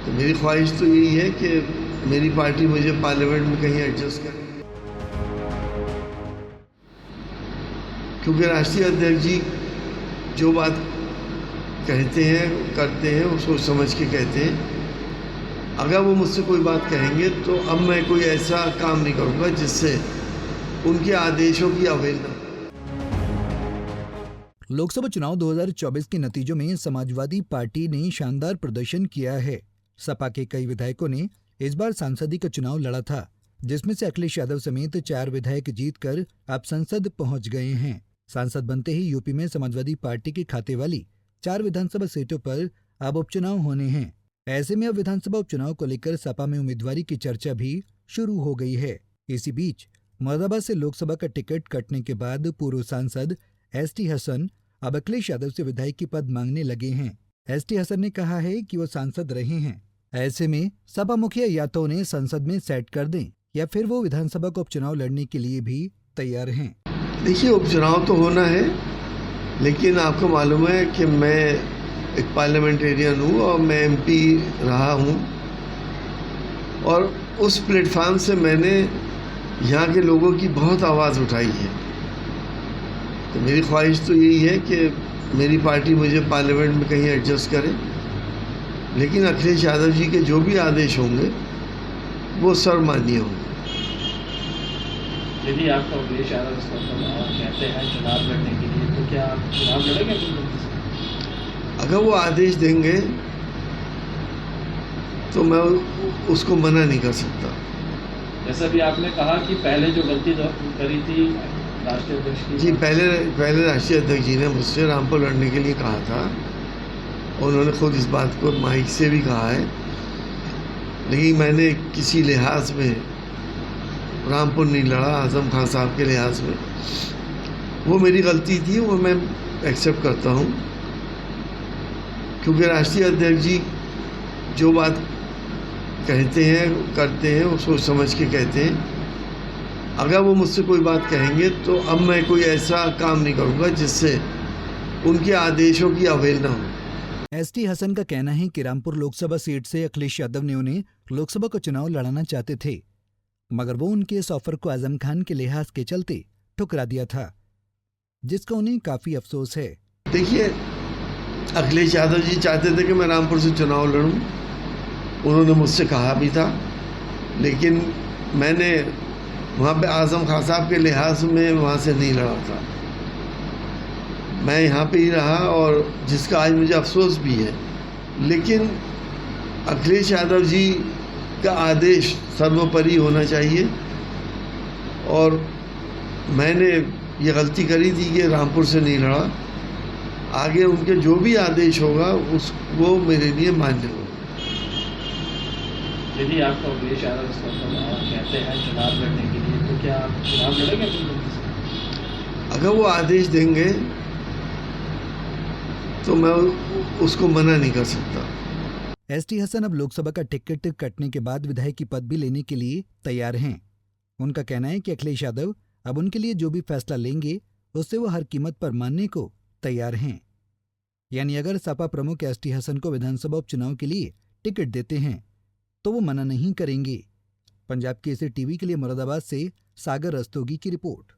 तो मेरी ख्वाहिश तो यही है कि मेरी पार्टी मुझे पार्लियामेंट में कहीं एडजस्ट करे, क्योंकि राष्ट्रीय अध्यक्ष जी जो बात कहते हैं करते हैं वो सोच समझ के कहते हैं। अगर वो मुझसे कोई बात कहेंगे तो अब मैं कोई ऐसा काम नहीं करूँगा जिससे उनके आदेशों की अवहेलना। लोकसभा चुनाव 2024 के नतीजों में समाजवादी पार्टी ने शानदार प्रदर्शन किया है। सपा के कई विधायकों ने इस बार सांसदी का चुनाव लड़ा था, जिसमें से अखिलेश यादव समेत 4 विधायक जीतकर अब संसद पहुंच गए हैं। सांसद बनते ही यूपी में समाजवादी पार्टी के खाते वाली 4 विधानसभा सीटों पर अब उपचुनाव होने हैं। ऐसे में अब विधानसभा उपचुनाव को लेकर सपा में उम्मीदवारी की चर्चा भी शुरू हो गई है। इसी बीच मुरादाबाद से लोकसभा का टिकट कटने के बाद पूर्व सांसद एसटी हसन अब अखिलेश यादव से विधायकी पद मांगने लगे हैं। एसटी हसन ने कहा है कि वो सांसद रहे हैं। ऐसे में सपा मुखिया या तो उन्हें संसद में सेट कर दें या फिर वो विधानसभा का उपचुनाव लड़ने के लिए भी तैयार हैं। देखिए, उपचुनाव तो होना है, लेकिन आपको मालूम है कि मैं एक पार्लियामेंटेरियन हूँ और मैं एमपी रहा हूँ, और उस प्लेटफार्म से मैंने यहाँ के लोगों की बहुत आवाज़ उठाई है। तो मेरी ख्वाहिश तो यही है कि मेरी पार्टी मुझे पार्लियामेंट में कहीं एडजस्ट करे, लेकिन अखिलेश यादव जी के जो भी आदेश होंगे वो सर्वमान्य होंगे। यदि आपको अखिलेश यादव कहते हैं चुनाव लड़ने के लिए, तो क्या आप चुनाव लड़ेंगे? अगर वो आदेश देंगे तो मैं उसको मना नहीं कर सकता। जैसा भी आपने कहा कि पहले जो गलती करी थी राष्ट्रीय अध्यक्ष की, जी, पहले राष्ट्रीय अध्यक्ष जी ने मुझसे रामपुर लड़ने के लिए कहा था। उन्होंने खुद इस बात को माइक से भी कहा है, लेकिन मैंने किसी लिहाज में रामपुर नहीं लड़ा, आजम खान साहब के लिहाज में। वो मेरी गलती थी, वो मैं एक्सेप्ट करता हूँ, क्योंकि राष्ट्रीय अध्यक्ष जी जो बात कहते हैं करते हैं वो सोच समझ के कहते हैं। अगर वो मुझसे कोई बात कहेंगे तो अब मैं कोई ऐसा काम नहीं करूँगा जिससे उनके आदेशों की अवहेलना हो। एसटी हसन का कहना है कि रामपुर लोकसभा सीट से अखिलेश यादव ने उन्हें लोकसभा का चुनाव लड़ाना चाहते थे, मगर वो उनके इस ऑफर को आजम खान के लिहाज के चलते ठुकरा दिया था, जिसका उन्हें काफी अफसोस है। देखिए, अखिलेश यादव जी चाहते थे कि मैं रामपुर से चुनाव लड़ूं, उन्होंने मुझसे कहा भी था, लेकिन मैंने वहाँ पे आजम खान साहब के लिहाज में वहाँ से नहीं लड़ा था। मैं यहाँ पे ही रहा, और जिसका आज मुझे अफसोस भी है। लेकिन अखिलेश यादव जी का आदेश सर्वोपरि होना चाहिए, और मैंने ये गलती करी थी कि रामपुर से नहीं लड़ा। आगे उनके जो भी आदेश होगा वो मेरे लिए मान्य होगा। यदि आपको अखिलेश यादव कहते हैं चुनाव लड़ने के लिए, तो क्या आप चुनाव लड़ेंगे? अगर वो आदेश देंगे तो मैं उसको मना नहीं कर सकता। एसटी हसन अब लोकसभा का टिकट कटने के बाद विधायकी पद भी लेने के लिए तैयार हैं। उनका कहना है कि अखिलेश यादव अब उनके लिए जो भी फैसला लेंगे उससे वो हर कीमत पर मानने को तैयार हैं। यानी अगर सपा प्रमुख एसटी हसन को विधानसभा उपचुनाव के लिए टिकट देते हैं तो वो मना नहीं करेंगे। पंजाब केसरी टीवी के लिए मुरादाबाद से सागर रस्तोगी की रिपोर्ट।